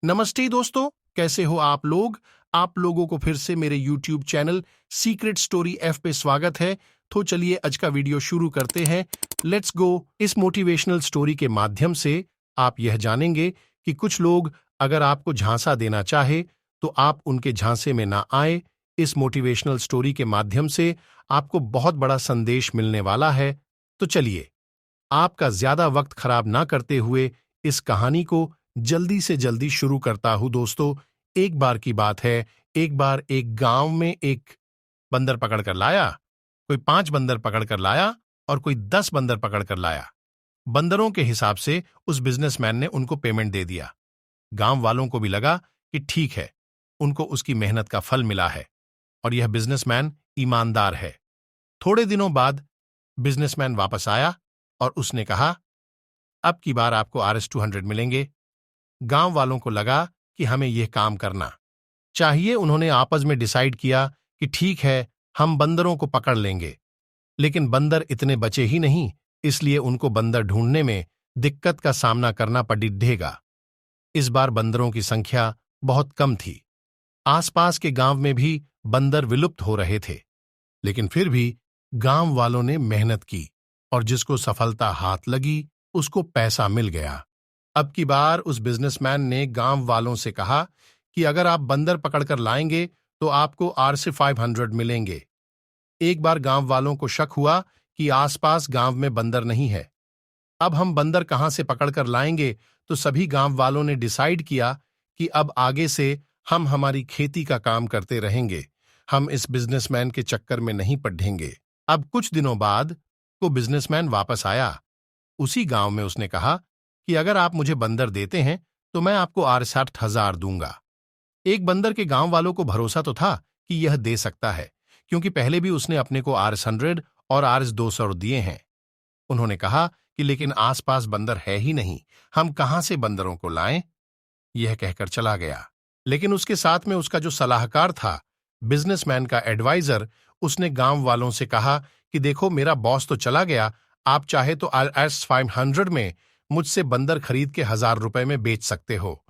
नमस्ते दोस्तों, कैसे हो आप लोग। आप लोगों को फिर से मेरे YouTube channel secret story F पे स्वागत है। तो चलिए आज का वीडियो शुरू करते हैं। Let's go. इस मोटिवेशनल स्टोरी के माध्यम से आप यह जानेंगे कि कुछ लोग अगर आपको झांसा देना चाहे तो आप उनके झांसे में ना आए। इस मोटिवेशनल स्टोरी के माध्यम से आपको बहुत बड़ा संदेश मिलने वाला है। तो चलिए, आपका ज्यादा वक्त खराब ना करते हुए इस कहानी को जल्दी से जल्दी शुरू करता हूं। दोस्तों, एक बार की बात है, एक बार एक गांव में एक बंदर पकड़ कर लाया। कोई 5 बंदर पकड़ कर लाया और कोई 10 बंदर पकड़ कर लाया। बंदरों के हिसाब से उस बिजनेसमैन ने उनको पेमेंट दे दिया। गांव वालों को भी लगा कि ठीक है, उनको उसकी मेहनत का फल मिला है और यह बिजनेसमैन ईमानदार है। थोड़े दिनों बाद बिजनेसमैन वापस आया और उसने कहा, अब की बार आपको RS-200 मिलेंगे। गांव वालों को लगा कि हमें यह काम करना चाहिए। उन्होंने आपस में डिसाइड किया कि ठीक है, हम बंदरों को पकड़ लेंगे। लेकिन बंदर इतने बचे ही नहीं, इसलिए उनको बंदर ढूंढने में दिक्कत का सामना करना पड़ेगा। इस बार बंदरों की संख्या बहुत कम थी। आसपास के गांव में भी बंदर विलुप्त हो रहे थे। लेकिन फिर भी गांव वालों ने मेहनत की और जिसको सफलता हाथ लगी उसको पैसा मिल गया। अब की बार उस बिजनेसमैन ने गांव वालों से कहा कि अगर आप बंदर पकड़कर लाएंगे तो आपको RS-500 मिलेंगे। एक बार गांव वालों को शक हुआ कि आसपास गांव में बंदर नहीं है। अब हम बंदर कहां से पकड़कर लाएंगे, तो सभी गांव वालों ने डिसाइड किया कि अब आगे से हम हमारी खेती का काम करते रहेंगे। हम इस बिजनेसमैन के चक्कर में नहीं पड़ेंगे। अब कुछ दिनों बाद वो बिजनेसमैन वापस आया। उसी गांव में उसने कहा कि अगर आप मुझे बंदर देते हैं तो मैं आपको RS-60,000 दूंगा। एक बंदर के गांव वालों को भरोसा तो था कि यह दे सकता है, क्योंकि पहले भी उसने अपने को RS-100 और RS-200 दिए हैं। उन्होंने कहा कि लेकिन आसपास बंदर है ही नहीं, हम कहां से बंदरों को लाएं। यह कहकर चला गया। लेकिन उसके साथ में उसका जो सलाहकार था, बिजनेसमैन का एडवाइजर, उसने गांव वालों से कहा कि देखो, मेरा बॉस तो चला गया, आप चाहे तो RS-500 में मुझसे बंदर खरीद के 1,000 रुपए में बेच सकते हो।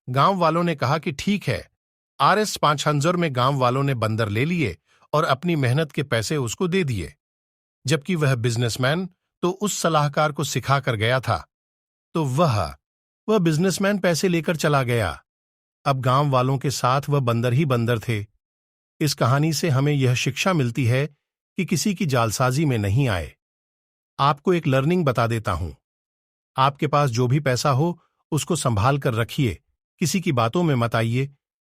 गांव वालों ने कहा कि ठीक है। RS-500 में गांव वालों ने बंदर ले लिए और अपनी मेहनत के पैसे उसको दे दिए। जबकि वह बिजनेसमैन तो उस सलाहकार को सिखा कर गया था, तो वह बिजनेसमैन पैसे लेकर चला गया। अब गांव वालों के साथ वह बंदर ही बंदर थे। इस कहानी से हमें यह शिक्षा मिलती है कि किसी की जालसाजी में नहीं आए। आपको एक लर्निंग बता देता हूं। आपके पास जो भी पैसा हो उसको संभाल कर रखिए, किसी की बातों में मत आइए,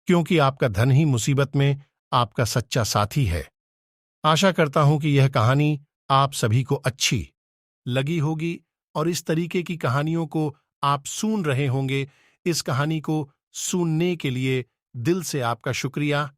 क्योंकि आपका धन ही मुसीबत में आपका सच्चा साथी है। आशा करता हूं कि यह कहानी आप सभी को अच्छी लगी होगी और इस तरीके की कहानियों को आप सुन रहे होंगे। इस कहानी को सुनने के लिए दिल से आपका शुक्रिया।